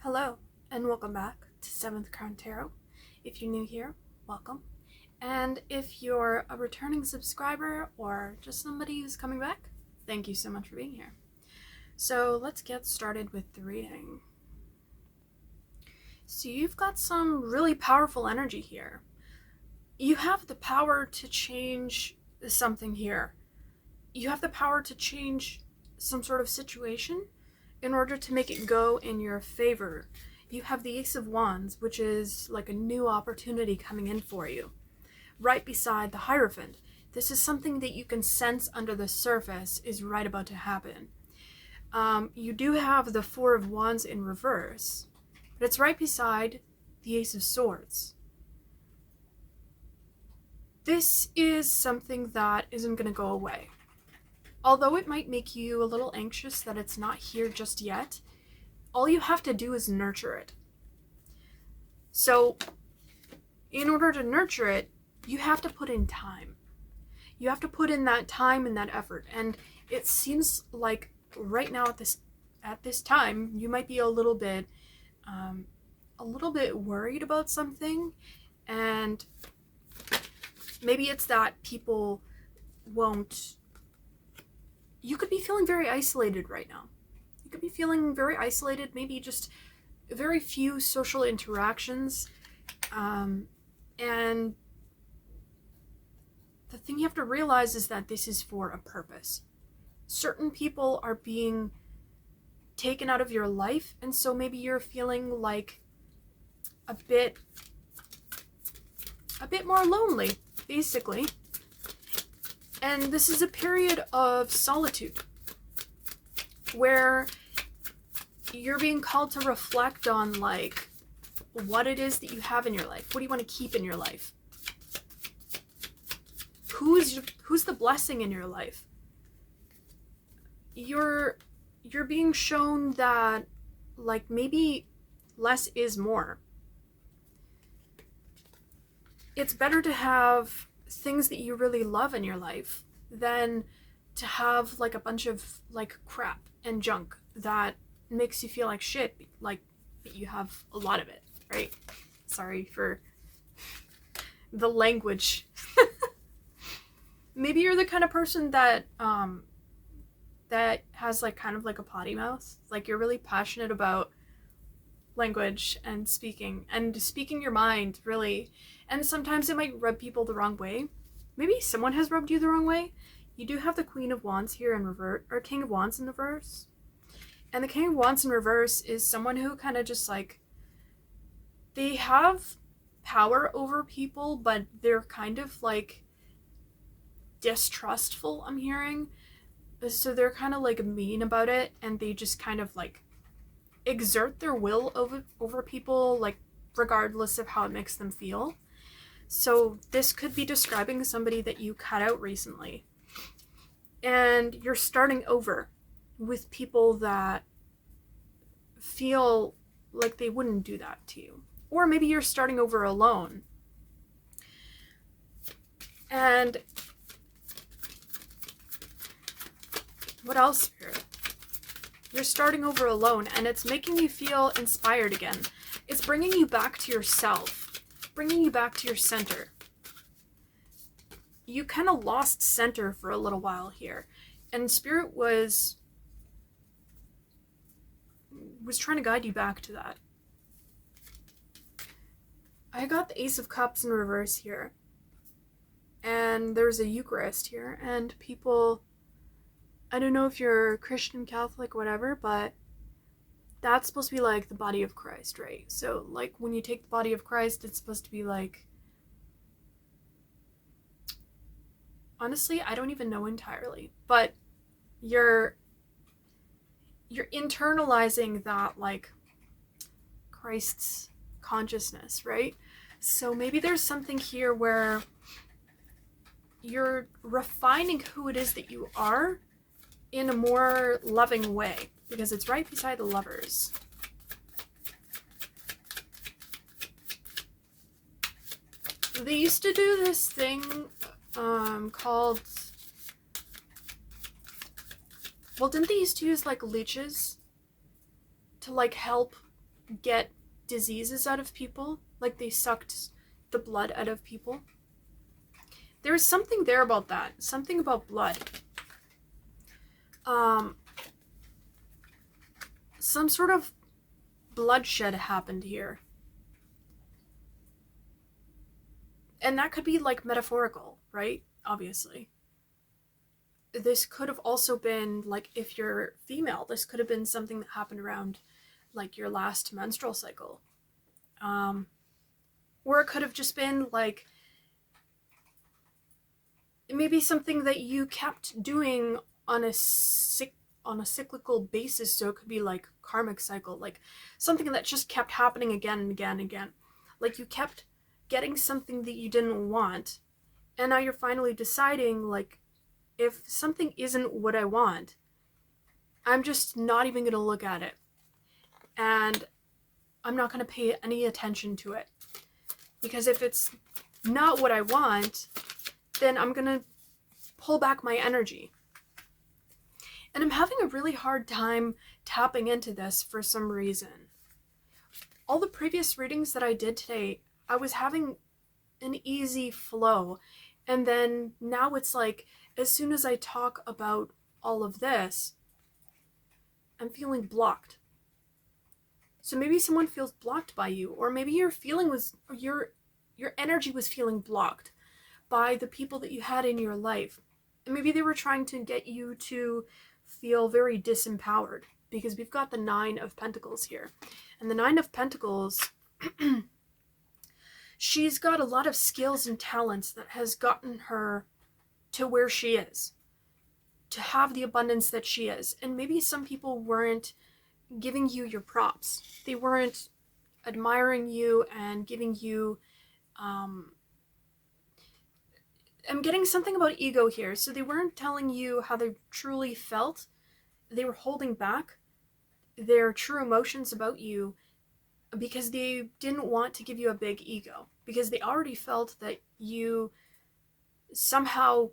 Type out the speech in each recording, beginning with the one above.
Hello, and welcome back to 7th Crown Tarot. If you're new here, welcome. And if you're a returning subscriber or just somebody who's coming back, thank you so much for being here. So let's get started with the reading. So you've got some really powerful energy here. You have the power to change something here. You have the power to change some sort of situation in order to make it go in your favor. You have the Ace of Wands, which is like a new opportunity coming in for you. Right beside the Hierophant, this is something that you can sense under the surface is right about to happen. You do have the Four of Wands in reverse, but it's right beside the Ace of Swords. This is something that isn't going to go away. Although it might make you a little anxious that it's not here just yet, all you have to do is nurture it. So, in order to nurture it, you have to put in time. You have to put in that time and that effort. And it seems like right now at this time, you might be a little bit worried about something, and maybe it's that people won't. You could be feeling very isolated right now. You could be feeling very isolated, maybe just very few social interactions. And the thing you have to realize is that this is for a purpose. Certain people are being taken out of your life, and so maybe you're feeling like a bit more lonely, basically. And this is a period of solitude where you're being called to reflect on like what it is that you have in your life. What do you want to keep in your life? Who's the blessing in your life? You're being shown that like maybe less is more. It's better to have things that you really love in your life than to have like a bunch of like crap and junk that makes you feel like shit, like you have a lot of it, right? Sorry for the language. Maybe you're the kind of person that that has like kind of like a potty mouth. Like you're really passionate about language and speaking your mind, really. And sometimes it might rub people the wrong way. Maybe someone has rubbed you the wrong way. You do have the Queen of Wands here in reverse, or King of Wands in reverse. And the King of Wands in reverse is someone who kind of just like, they have power over people, but they're kind of like distrustful, I'm hearing. So they're kind of like mean about it, and they just kind of like exert their will over people, like regardless of how it makes them feel. So this could be describing somebody that you cut out recently, and you're starting over with people that feel like they wouldn't do that to you. Or maybe you're starting over alone. And what else, Spirit? You're starting over alone, and it's making you feel inspired again. It's bringing you back to yourself, bringing you back to your center. You kind of lost center for a little while here, and Spirit was trying to guide you back to that. I got the Ace of Cups in reverse here, and there's a Eucharist here, and people, I don't know if you're Christian, Catholic, whatever, but that's supposed to be like the body of Christ, right? So like when you take the body of Christ, it's supposed to be like, honestly, I don't even know entirely, but you're internalizing that like Christ's consciousness, right? So maybe there's something here where you're refining who it is that you are in a more loving way, because it's right beside the Lovers. They used to do this thing called, well, didn't they used to use like leeches to like help get diseases out of people, like they sucked the blood out of people. There's something there about that, something about blood. Some sort of bloodshed happened here. And that could be like metaphorical, right? Obviously. This could have also been like, if you're female, this could have been something that happened around like your last menstrual cycle. Or it could have just been like maybe something that you kept doing on a cyclical basis. So it could be like karmic cycle, like something that just kept happening again and again and again. Like you kept getting something that you didn't want, and now you're finally deciding, like, if something isn't what I want, I'm just not even going to look at it. And I'm not going to pay any attention to it. Because if it's not what I want, then I'm going to pull back my energy. And I'm having a really hard time tapping into this for some reason. All the previous readings that I did today, I was having an easy flow. And then now it's like, as soon as I talk about all of this, I'm feeling blocked. So maybe someone feels blocked by you, or maybe your energy was feeling blocked by the people that you had in your life. And maybe they were trying to get you to feel very disempowered, because we've got the 9 of Pentacles here. And the 9 of Pentacles, she's got a lot of skills and talents that has gotten her to where she is, to have the abundance that she is. And maybe some people weren't giving you your props. They weren't admiring you and giving you, I'm getting something about ego here. So they weren't telling you how they truly felt. They were holding back their true emotions about you because they didn't want to give you a big ego, because they already felt that you somehow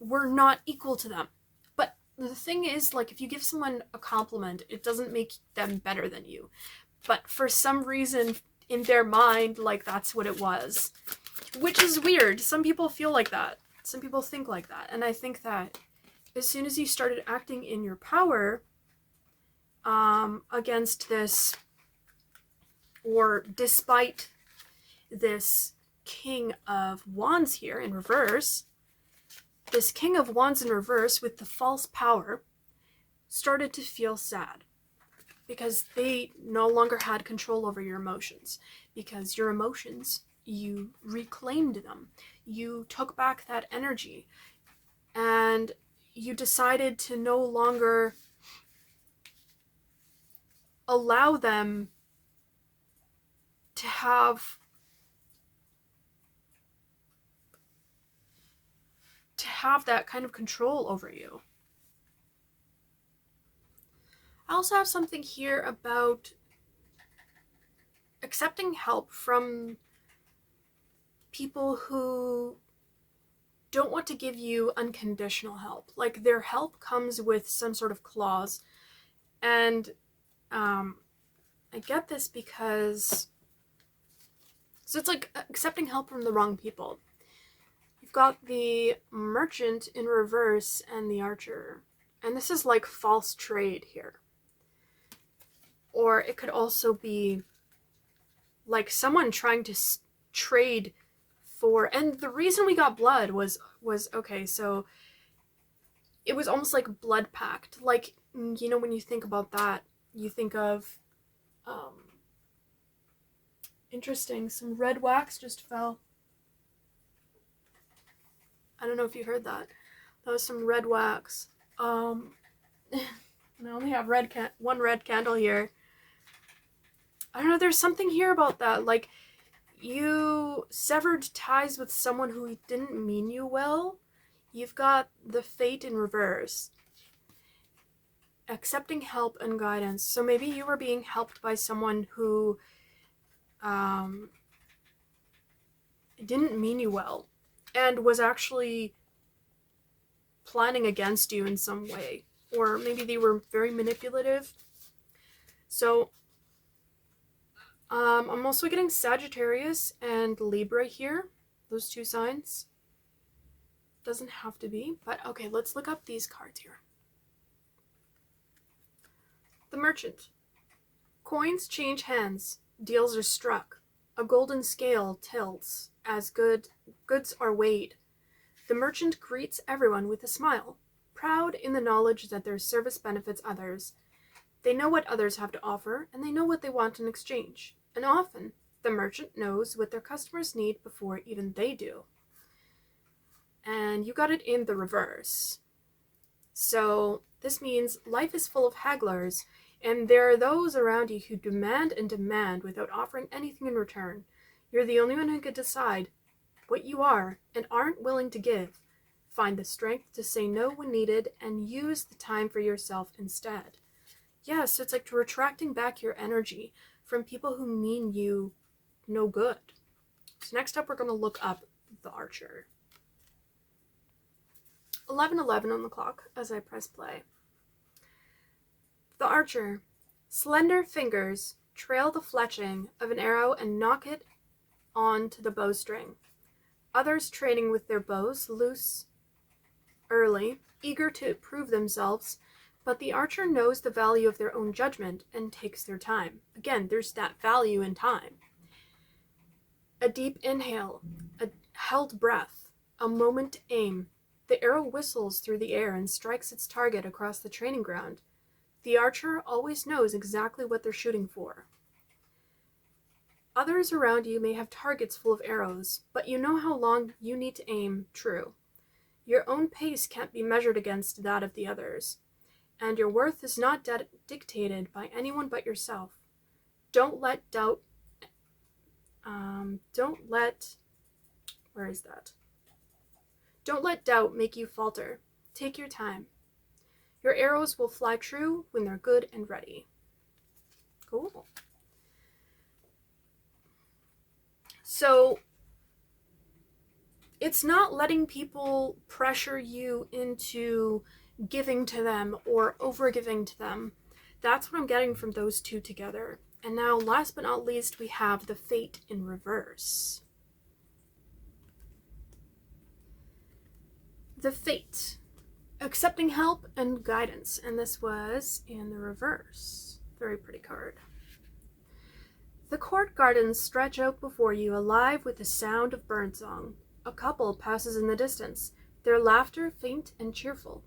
were not equal to them. But the thing is, like, if you give someone a compliment, it doesn't make them better than you. But for some reason in their mind, like, that's what it was, which is weird. Some people feel like that. Some people think like that. And I think that as soon as you started acting in your power, against this, or despite this King of Wands here in reverse, this King of Wands in reverse with the false power started to feel sad, because they no longer had control over your emotions. Because your emotions, you reclaimed them. You took back that energy, and you decided to no longer allow them to have that kind of control over you. I also have something here about accepting help from people who don't want to give you unconditional help. Like, their help comes with some sort of clause. And I get this because, so it's like accepting help from the wrong people. You've got the Merchant in reverse and the Archer. And this is like false trade here. Or it could also be like someone trying to trade for, and the reason we got blood was okay, so it was almost like blood pact. Like, you know, when you think about that, you think of, interesting, some red wax just fell. I don't know if you heard that. That was some red wax. And I only have one red candle here. I don't know, there's something here about that. Like, you severed ties with someone who didn't mean you well. You've got the Fate in reverse. Accepting help and guidance. So maybe you were being helped by someone who didn't mean you well and was actually planning against you in some way. Or maybe they were very manipulative. So I'm also getting Sagittarius and Libra here. Those two signs. Doesn't have to be, but okay, let's look up these cards here. The Merchant. Coins change hands. Deals are struck. A golden scale tilts as goods are weighed. The merchant greets everyone with a smile, proud in the knowledge that their service benefits others. They know what others have to offer, and they know what they want in exchange. And often, the merchant knows what their customers need before even they do. And you got it in the reverse. So this means life is full of hagglers, and there are those around you who demand and demand without offering anything in return. You're the only one who can decide what you are and aren't willing to give. Find the strength to say no when needed and use the time for yourself instead. Yeah, so it's like retracting back your energy from people who mean you no good. So next up, we're going to look up the Archer. 11:11 on the clock as I press play. The Archer. Slender fingers trail the fletching of an arrow and knock it onto the bowstring. Others training with their bows loose early, eager to prove themselves, but the Archer knows the value of their own judgment and takes their time. Again, there's that value in time. A deep inhale, a held breath, a moment to aim. The arrow whistles through the air and strikes its target across the training ground. The Archer always knows exactly what they're shooting for. Others around you may have targets full of arrows, but you know how long you need to aim true. Your own pace can't be measured against that of the others, and your worth is not dictated by anyone but yourself. Don't let doubt make you falter. Take your time. Your arrows will fly true when they're good and ready. Cool. So, it's not letting people pressure you into giving to them or over-giving to them. That's what I'm getting from those two together. And now, last but not least, we have the Fate in reverse. The Fate. Accepting help and guidance. And this was in the reverse. Very pretty card. The court gardens stretch out before you, alive with the sound of birdsong. A couple passes in the distance, their laughter faint and cheerful.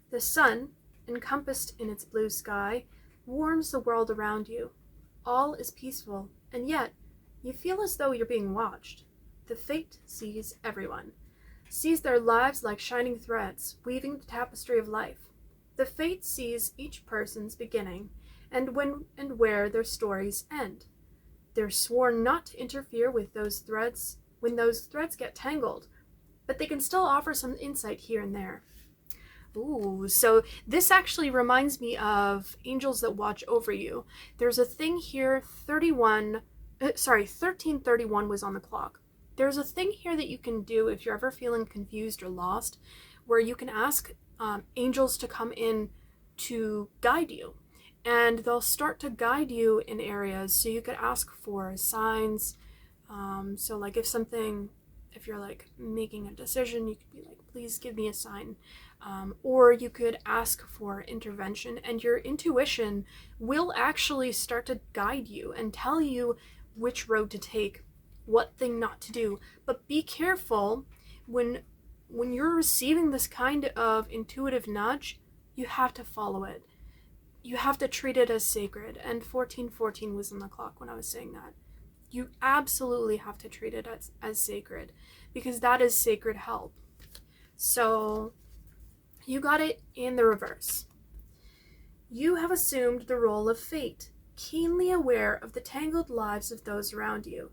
The sun, encompassed in its blue sky, warms the world around you. All is peaceful, and yet you feel as though you're being watched. The Fate sees everyone, sees their lives like shining threads, weaving the tapestry of life. The Fate sees each person's beginning, and when and where their stories end. They're sworn not to interfere with those threads when those threads get tangled, but they can still offer some insight here and there. Ooh, so this actually reminds me of Angels That Watch Over You. There's a thing here, 1331 was on the clock. There's a thing here that you can do if you're ever feeling confused or lost, where you can ask angels to come in to guide you. And they'll start to guide you in areas, so you could ask for signs. So like if you're like making a decision, you could be like, please give me a sign. Or you could ask for intervention, and your intuition will actually start to guide you and tell you which road to take, what thing not to do. But be careful when you're receiving this kind of intuitive nudge, you have to follow it. You have to treat it as sacred. And 1414 was on the clock when I was saying that. You absolutely have to treat it as sacred, because that is sacred help. So you got it in the reverse. You have assumed the role of Fate, keenly aware of the tangled lives of those around you.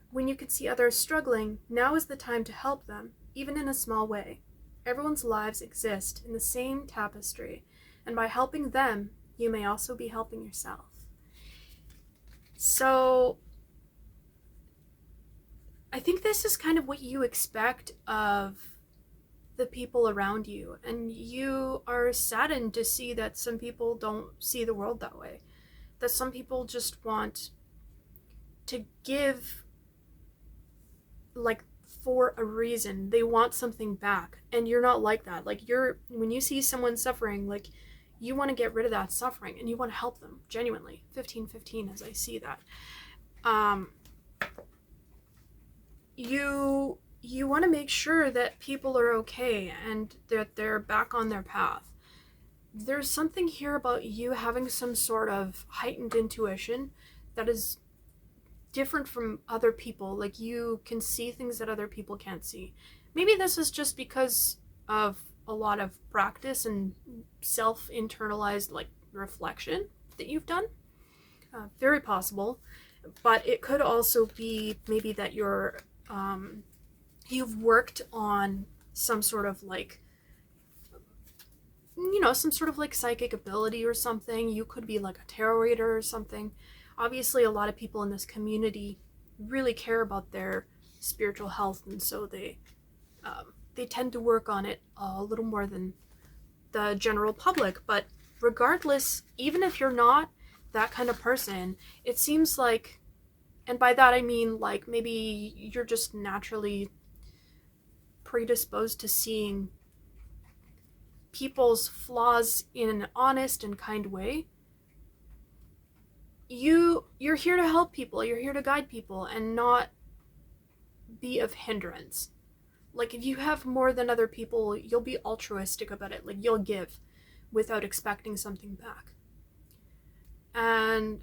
When you could see others struggling, now is the time to help them, even in a small way. Everyone's lives exist in the same tapestry, and by helping them, you may also be helping yourself. So I think this is kind of what you expect of the people around you, and you are saddened to see that some people don't see the world that way. that some people just want to give, like, for a reason. They want something back, and you're not like that. Like, when you see someone suffering, like, you want to get rid of that suffering and you want to help them genuinely. 15-15 as I see that. You want to make sure that people are okay and that they're back on their path. There's something here about you having some sort of heightened intuition that is different from other people. Like, you can see things that other people can't see. Maybe this is just because of a lot of practice and self-internalized, like, reflection that you've done. Very possible. But it could also be maybe that you've worked on some sort of, like, some sort of, like, psychic ability or something. You could be like a tarot reader or something. Obviously, a lot of people in this community really care about their spiritual health, and so they tend to work on it a little more than the general public. But regardless, even if you're not that kind of person, it seems like, and by that I mean, like, maybe you're just naturally predisposed to seeing people's flaws in an honest and kind way. You're here to help people, you're here to guide people, and not be of hindrance. Like, if you have more than other people, you'll be altruistic about it. Like, you'll give without expecting something back. And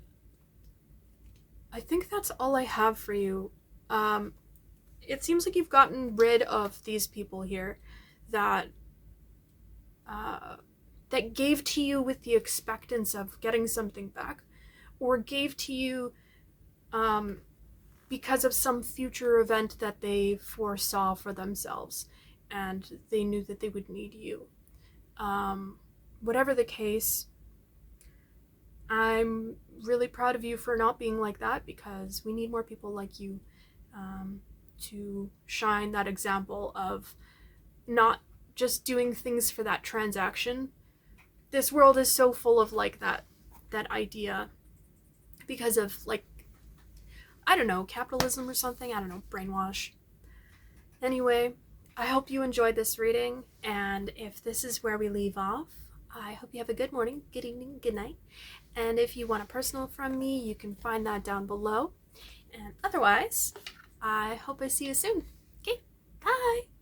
I think that's all I have for you. It seems like you've gotten rid of these people here that gave to you with the expectance of getting something back, or gave to you because of some future event that they foresaw for themselves, and they knew that they would need you. Whatever the case, I'm really proud of you for not being like that, because we need more people like you to shine that example of not just doing things for that transaction. This world is so full of, like, that idea because of, like, I don't know, capitalism or something. I don't know, brainwash. Anyway, I hope you enjoyed this reading, and if this is where we leave off, I hope you have a good morning, good evening, good night. And if you want a personal from me, you can find that down below. And otherwise, I hope I see you soon. Okay, bye!